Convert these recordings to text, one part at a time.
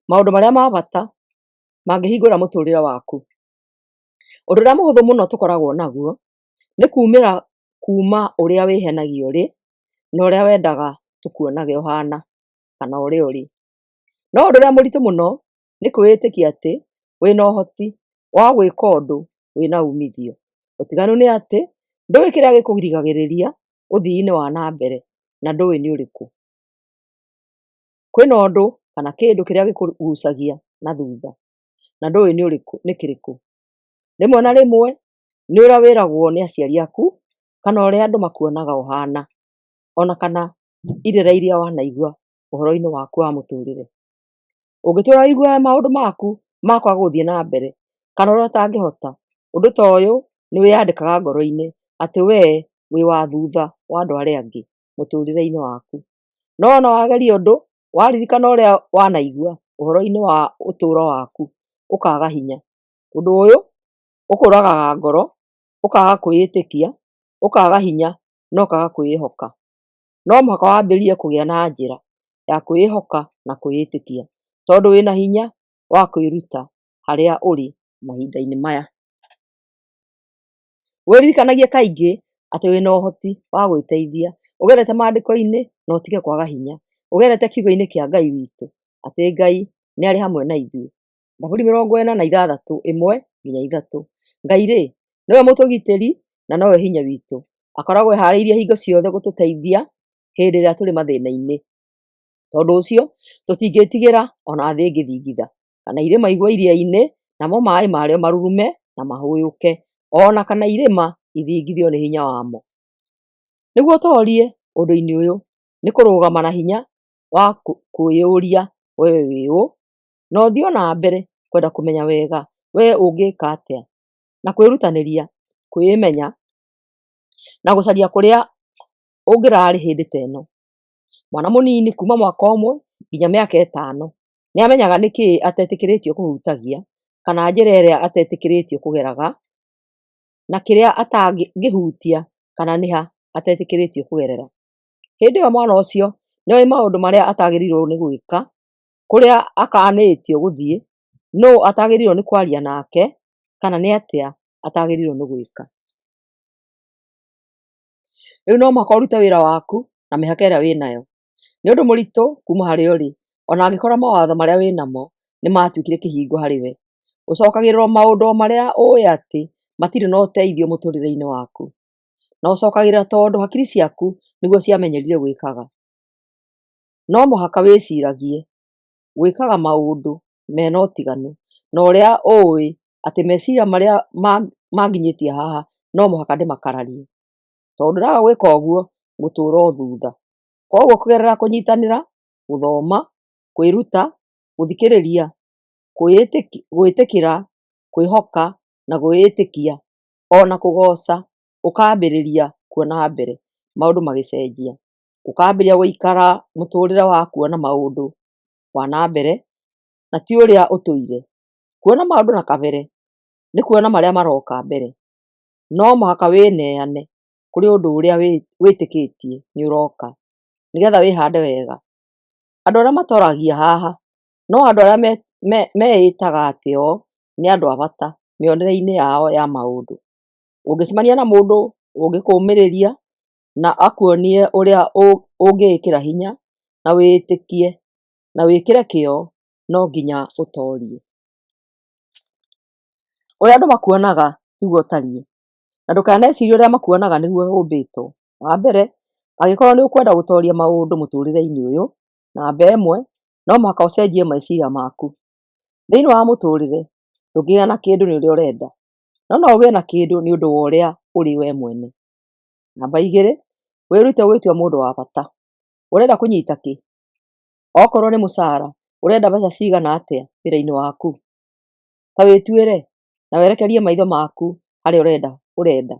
Maũndũ marĩa ma bata mangĩhingũra mũtũrĩre waku. Ũndũ ũrĩa mũhũthũ mũno tũkoragwo naguo nĩ kuma ũrĩa wĩhenagia ũrĩ na ũrĩa wendaga tũkuonage ũhana kana ũrĩa ũrĩ. No ũndũ ũrĩa mũritũ mũno nĩ kwĩĩtĩkia atĩ wĩna ũhoti wa gwĩka ũndũ wĩna umithio. Ũtiganu nĩ atĩ ndũĩ kĩrĩa gĩkũgiragĩrĩria ũthii-inĩ wa na mbere na ndũĩ nĩ ũrĩkũ. Kwĩna ũndũ kana kĩndũ kĩrĩa gĩkũgucagia na thutha na ndũĩ nĩ kĩrĩkũ. Rĩmwe na rĩmwe nĩ ũrĩa wĩragwo nĩ aciari aku kana ũrĩa andũ makuonaga ũhana, ona kana irĩra iria wanaigua ũhoro-inĩ waku wa mũtũrĩre. Ũngĩtũra wĩiguaga maũndũ maku ma kwaga gũthiĩ na mbere kana ũrĩa ũtangĩhota, ũndũ ta ũyũ nĩ wĩyandĩkaga ngoro-inĩ atĩ wee wĩ wa thutha wa andũ arĩa angĩ mũtũrĩre-inĩ waku. No ona wageria ũndũ, waririkana ũrĩa wanaigua ũhoro-inĩ wa ũtũro waku ũkaga hinya, ũndũ ũyũ ũkũragaga ngoro, ũkaga kwĩĩtĩkia, ũkaga hinya na ũkaga kwĩhoka. No mũhaka wambĩrĩrie kũgĩa na njĩra ya kwĩhoka na kwĩĩtĩkia, tondũ wĩna hinya wa kwĩruta harĩa ũrĩ mahinda-inĩ maya. Wĩririkanagie kaingĩ atĩ wĩna ũhoti wa gwĩteithia, ũgerete maandĩko-inĩ na ũtige kwaga hinya, ũgerete kiugo-inĩ kĩa Ngai witũ atĩ Ngai nĩ arĩ hamwe na ithuĩ. Zaburi 46:1-3. Ngai-rĩ, nĩwe mũtũgitĩri na nowe hinya witũ, akoragwo eharĩirie hingo ciothe gũtũteithia hĩndĩ ĩrĩa tũrĩ mathĩna-inĩ. Tondũ ũcio tũtingĩtigĩra ona thĩ ĩngĩthingitha kana irĩma igwe iria-inĩ namo maaĩ marĩo marurume na mahũyũke, ona kana irĩma ithingithio nĩ hinya wamo. Nĩguo ũtorie ũndũ-inĩ ũyũ nĩ kũrũgama na hinya wa kwĩyũria wewe wĩũ, na ũthiĩ na mbere kwenda kũmenya wega wee ũngĩka atĩa na kwĩrutanĩria kwĩmenya na gũcaria kũrĩa ũngĩrarĩ hĩndĩ ta ĩno. Mwana mũnini kuma mwaka ũmwe nginya mĩaka 5 nĩamenyaga nĩkĩĩ atetĩkĩrĩtio kũhutagia kana njĩra ĩrĩa atetĩkĩrĩtio kũgeraga na kĩrĩa atangĩhutia kana nĩha atetĩkĩrĩtio kũgerera. Hĩndĩ ĩyo mwana ũcio nĩoĩ maũndũ marĩa atagĩrĩirwo nĩ gwĩka, kũrĩa akanĩtio gũthiĩ, nũũ atagĩrĩirwo nĩ kwaria nake kana nĩ atĩa atagĩrĩirwo nĩ gwĩka. Rĩu no mũhaka ũrute wĩra waku na mĩhaka ĩrĩa wĩnayo. Nĩ ũndũ mũritũ kuma harĩa ũrĩ, ona angĩkorwo mawatho marĩa wĩnamo nĩ matuĩkire kĩhingo harĩ we. Ũcokagĩrĩra maũndũ marĩa ũĩ atĩ matirĩ na ũteithio mũtũrĩre-inĩ waku, na ũcokagĩrĩra tondũ hakiri ciaku nĩguo ciamenyerire gwĩkaga. No mũhaka wĩciragie gwĩkaga maũndũ mena ũtiganu na ũrĩa ũĩ atĩ meciria marĩa manginyĩtie haha no mũhaka ndĩmakararie, tondũ ndũraga gwĩka ũguo gũtũra o thutha. Koguo kũgerera kũnyitanĩra, gũthoma, kwĩruta, gũthikĩrĩria, gwĩtĩkĩra, kwĩhoka na gwĩĩtĩkia ona kũgoca, ũkambĩrĩria kuona mbere maũndũ magĩcenjia. Ũkambĩrĩria gũikara mũtũrĩre wa kuona maũndũ wa na mbere na ti ũrĩa ũtũire. Kuona maũndũ na kabere nĩ kuona marĩa maroka mbere. No mũhaka wĩneane kũrĩ ũndũ ũrĩa wĩtĩkĩtie nĩ ũroka nĩgetha wĩhande wega. Andũ arĩa matoragia haha no andũ arĩa meĩtaga atĩ o nĩ andũ a bata mĩonereire-inĩ yao ya maũndũ. Ũngĩcemania na mũndũ ũngĩkũmĩrĩria na akuonie ũrĩa ũngĩĩkĩra hinya na wĩĩtĩkie na wĩkĩre kĩo, no nginya ũtorie. Ũrĩa andũ makuonaga tiguo ũtariĩ, na ndũkanecirie ũrĩa makuonaga nĩguo ũmbĩtwo. Wa mbere, angĩkorwo nĩ ũkwenda gũtoria maũndũ mũtũrĩre-inĩ ũyũ, namba 1 no mũhaka ũcenjie meciria maku. Thĩinĩ wa mũtũrĩre ndũngĩgĩa na kĩndũ nĩ ũrĩa ũrenda, no ũgĩe na kĩndũ nĩ ũndũ wa ũrĩa ũrĩ we mwene. Namba 2, wĩrute gwĩtua mũndũ wa bata. Ũrenda kũnyita kĩ? Okorwo nĩ mũcara, ũrenda mbeca cigana atĩa wĩra-inĩ waku? Ta wĩtuĩre na werekerie maitho maku harĩa ũrenda.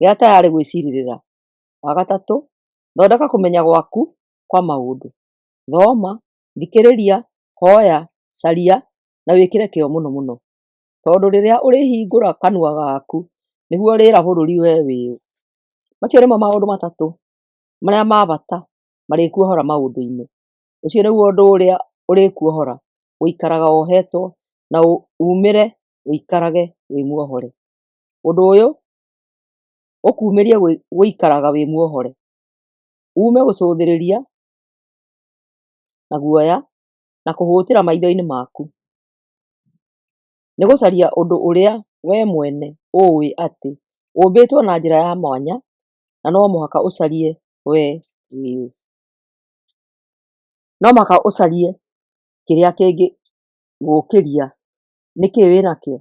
Gĩa tayarĩ gwĩcirĩrĩra. Wa gatatũ, thondeka kũmenya gwaku kwa maũndũ. Thoma, thikĩrĩria, hoya, caria na wĩkĩre kĩo mũno mũno. Tondũ rĩrĩa ũrĩhingũra kanua gaku nĩguo ũrĩra bũrũri we wĩũ. Macio nĩmo maũndũ matatũ marĩa ma bata marĩkuohora maũndũ-inĩ. Ũcio nĩguo ũndũ ũrĩa ũrĩkuohora ũikaraga wohetwo na umĩre ũikarage wĩ muohore. Ũndũ ũyũ ũkumĩrie gũikaraga wĩ muohore, ume gũcũthĩrĩria na guoya na kũhũtĩra maitho-inĩ maku. Nĩ gũcaria ũndũ ũrĩa we mwene ũĩ atĩ ũmbĩtwo na njĩra ya mwanya na no mũhaka ũcarie we wĩ. No mũhaka ũcarie kĩrĩa kĩngĩgũkĩria. Nĩkĩ wĩnakĩo?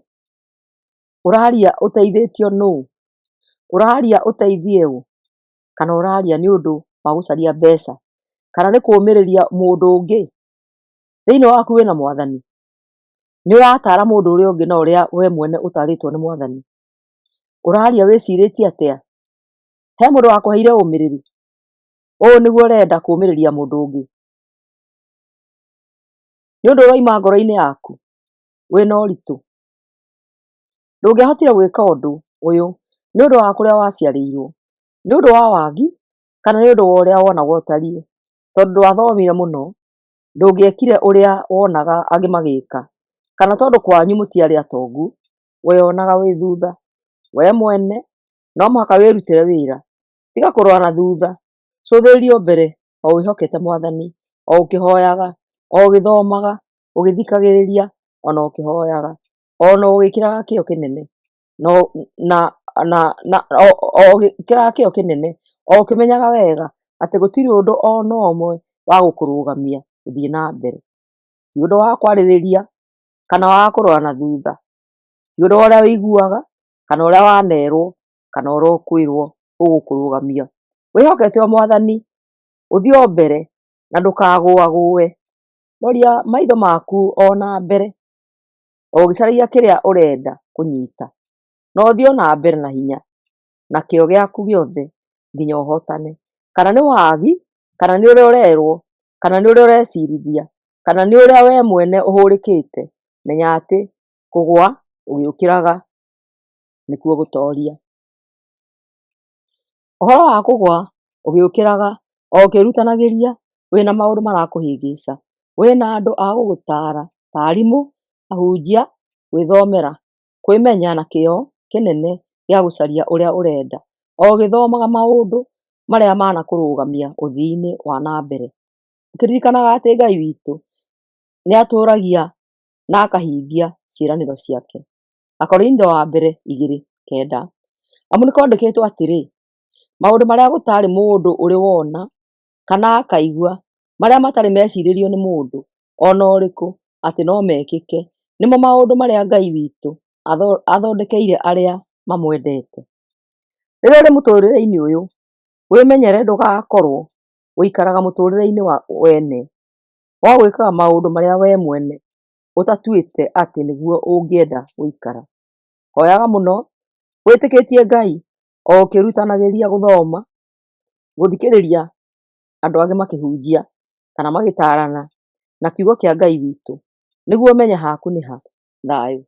Ũraria ũteithĩtio nũũ? Ũraria ũteithie ũ? Kana ũraria nĩ ũndũ wa gũcaria mbeca? Kana nĩ kũũmĩrĩria mũndũ ũngĩ? Thĩinĩ waku wĩna Mwathani? Nĩ ũratara mũndũ ũrĩa ũngĩ na ũrĩa we mwene ũtarĩtwo nĩ Mwathani? Ũraria wĩcirĩtie atĩa? He mũndũ wakũheire ũmĩrĩru? Ũũ nĩguo ũrenda kũũmĩrĩria mũndũ ũngĩ? Nĩ ũndũ ũroima ngoro-inĩ yaku wĩna ũritũ? Ndũngĩahotire gwĩka ũndũ ũyũ nĩ ũndũ wa kũrĩa waciarĩirwo, nĩ ũndũ wa wagi, kana nĩ ũndũ wa ũrĩa wonaga ũtariĩ? Tondũ ndwathomire mũno, ndũngĩekire ũrĩa wonaga angĩ magĩka, kana tondũ kwanyu mũtiarĩ atongu, weyonaga wĩ thutha. We mwene no mũhaka wĩrutĩre wĩra, tiga kũrora na thutha, cũthĩrĩria o mbere o wĩhokete Mwathani, o ũkĩhoyaga, o ũgĩthomaga, ũgĩthikagĩrĩria, ona ũkĩhoyaga, ona ũgĩkĩraga kĩo kĩnene, ũgĩkĩraga kĩo kĩnene, o ũkĩmenyaga wega atĩ gũtirĩ ũndũ ona ũmwe wa gũkũrũgamia gũthiĩ na mbere. Ti ũndũ wa kwarĩrĩria kana wa kũrora na thutha, ti ũndũ wa ũrĩa wĩiguaga kana ũrĩa wanerwo kana ũrĩa ũkwĩrwo ũgũkũrũgamia. Wĩhokete o Mwathani, ũthiĩ o mbere na ndũkagũagũe. Roria maitho maku o na mbere, o ũgĩcaragia kĩrĩa ũrenda kũnyita, na ũthiĩ o na mbere na hinya na kĩo gĩaku gĩothe nginya ũhotane. Kana nĩ wagi, kana nĩ ũrĩa ũrerwo, kana nĩ ũrĩa ũrecirithia, kana nĩ ũrĩa we mwene ũhũrĩkĩte, menya atĩ kũgũa ũgĩũkĩraga nĩkuo gũtoria. Ũhoro wa kũgũa ũgĩũkĩraga o ũkĩĩrutanagĩria wĩna maũndũ marakũhĩngĩca, wĩna andũ a gũgũtara ta arimũ, ahunjia, gwĩthomera, kwĩmenya na kĩo kĩnene gĩa gũcaria ũrĩa ũrenda, o ũgĩthomaga maũndũ marĩa manakũrũgamia ũthii-inĩ wa na mbere, ũkĩririkanaga atĩ Ngai witũ nĩ atũũragia na akahingia ciĩranĩro ciake. Akorintho wa mbere 2:9. Amu nĩ kwandĩkĩtwo atĩrĩ, maũndũ marĩa gũtarĩ mũndũ ũrĩ wona kana akaigua, marĩa matarĩ mecirĩrio nĩ mũndũ ona ũrĩkũ atĩ no mekĩke, nĩmo maũndũ marĩa Ngai witũ athondekeire arĩa mamwendete. Rĩrĩa ũrĩ mũtũrĩre-inĩ ũyũ, wĩmenyere ndũgakorwo ũikaraga mũtũrĩre-inĩ wene wa gwĩkaga maũndũ marĩa we mwene ũtatuĩte atĩ nĩguo ũngĩenda gũikara. Hoyaga mũno, wĩtĩkĩtie Ngai, o ũkĩĩrutanagĩria gũthoma, gũthikĩrĩria andũ angĩ makĩhunjia kana magĩtarana na kiugo kĩa Ngai witũ, nĩguo ũmenye haku nĩ ha. Thayũ.